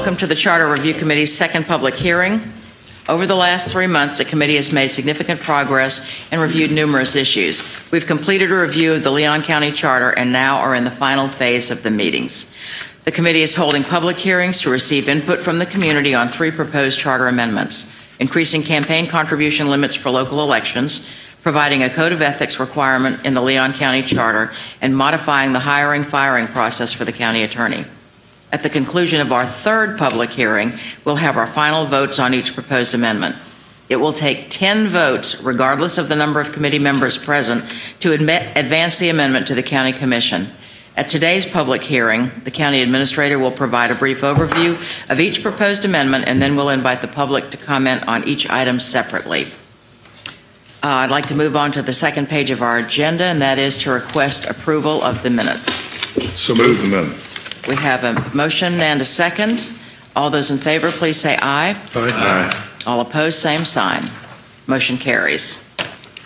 welcome to the Charter Review Committee's second public hearing. Over the last 3 months, the committee has made significant progress and reviewed numerous issues. We've completed a review of the Leon County Charter and now are in the final phase of the meetings. The committee is holding public hearings to receive input from the community on 3 proposed charter amendments: increasing campaign contribution limits for local elections, providing a code of ethics requirement in the Leon County Charter, and modifying the hiring-firing process for the county attorney. At the conclusion of our 3rd public hearing, we'll have our final votes on each proposed amendment. It will take 10 votes, regardless of the number of committee members present, to advance the amendment to the County Commission. At today's public hearing, the County Administrator will provide a brief overview of each proposed amendment, and then we'll invite the public to comment on each item separately. I'd like to move on to the second page of our agenda, and that is to request approval of the minutes. So moved, amendment. We have a motion and a second. All those in favor, please say aye. Aye. All opposed, same sign. Motion carries.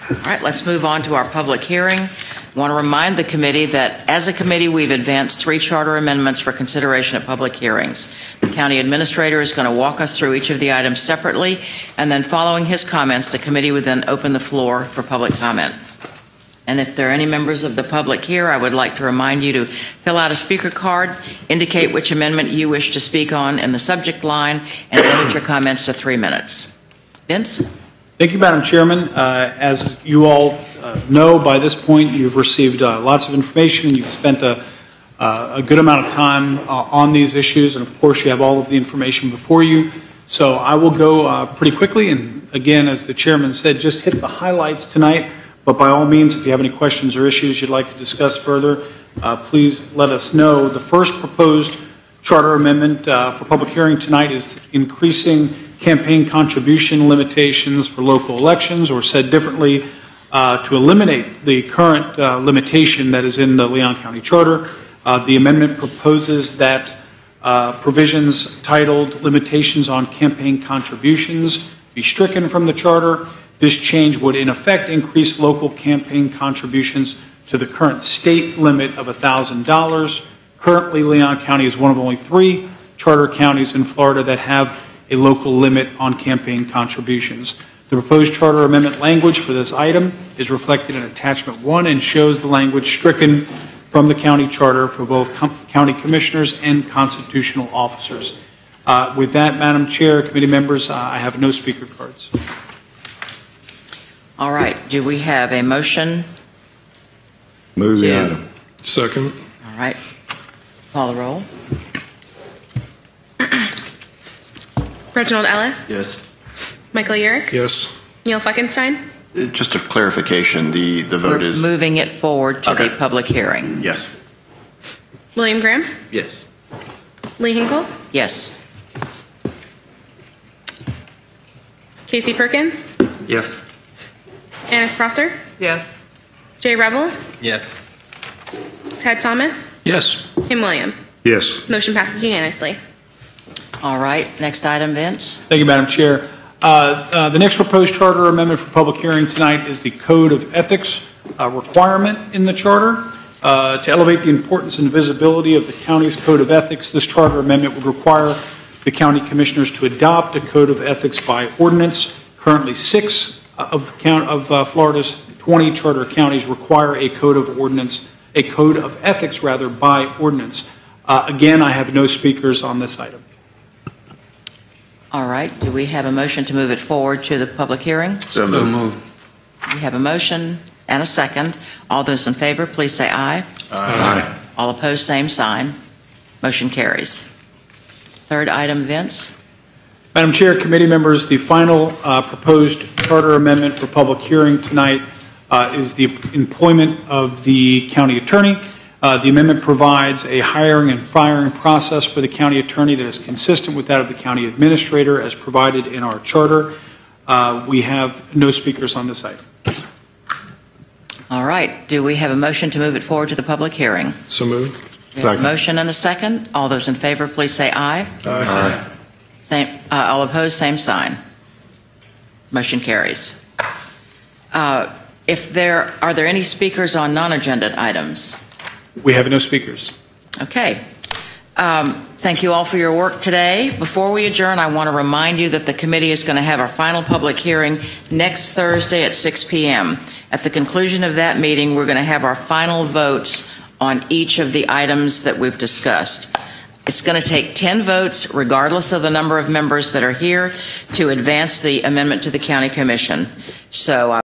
All right, let's move on to our public hearing. I want to remind the committee that as a committee, we've advanced 3 charter amendments for consideration at public hearings. The county administrator is going to walk us through each of the items separately, and then following his comments, the committee would then open the floor for public comment. And if there are any members of the public here, I would like to remind you to fill out a speaker card, indicate which amendment you wish to speak on in the subject line, and limit your comments to 3 minutes. Vince? Thank you, Madam Chairman. As you all know, by this point, you've received lots of information. You've spent a good amount of time on these issues, and of course, you have all of the information before you. So I will go pretty quickly, and again, as the Chairman said, just hit the highlights tonight. But by all means, if you have any questions or issues you'd like to discuss further, please let us know. The first proposed charter amendment for public hearing tonight is increasing campaign contribution limitations for local elections, or said differently, to eliminate the current limitation that is in the Leon County Charter. The amendment proposes that provisions titled Limitations on Campaign Contributions be stricken from the Charter. This change would in effect increase local campaign contributions to the current state limit of $1,000. Currently, Leon County is one of only 3 charter counties in Florida that have a local limit on campaign contributions. The proposed charter amendment language for this item is reflected in attachment 1 and shows the language stricken from the county charter for both county commissioners and constitutional officers. With that, Madam Chair, committee members, I have no speaker cards. All right. Do we have a motion? Move the item. Second. All right. Call the roll. Reginald Ellis? Yes. Michael Yerrick? Yes. Neil Fleckenstein? Just a clarification, the vote is... We're moving it forward to the public hearing. Yes. William Graham? Yes. Lee Hinkle? Yes. Casey Perkins? Yes. Annis Prosser? Yes. Jay Revel? Yes. Ted Thomas? Yes. Kim Williams? Yes. Motion passes unanimously. All right. Next item, Vince. Thank you, Madam Chair. The next proposed charter amendment for public hearing tonight is the Code of Ethics requirement in the charter. To elevate the importance and visibility of the county's Code of Ethics, this charter amendment would require the county commissioners to adopt a Code of Ethics by ordinance. Currently, 6 of Florida's 20 charter counties require a Code of Ethics by ordinance. Again, I have no speakers on this item. All right. Do we have a motion to move it forward to the public hearing? So moved. We have a motion and a second. All those in favor, please say aye. Aye. All opposed, same sign. Motion carries. Third item, Vince. Madam Chair, committee members, the final proposed charter amendment for public hearing tonight is the employment of the county attorney. The amendment provides a hiring and firing process for the county attorney that is consistent with that of the county administrator as provided in our charter. We have no speakers on this item. All right. Do we have a motion to move it forward to the public hearing? So moved. We have a motion and a second. All those in favor, please say aye. Aye. All opposed, same sign. Motion carries. Are there any speakers on non-agenda items? We have no speakers. Okay. Thank you all for your work today. Before we adjourn, I want to remind you that the committee is going to have our final public hearing next Thursday at 6 p.m. At the conclusion of that meeting, we're going to have our final votes on each of the items that we've discussed. It's going to take 10 votes, regardless of the number of members that are here, to advance the amendment to the county commission. So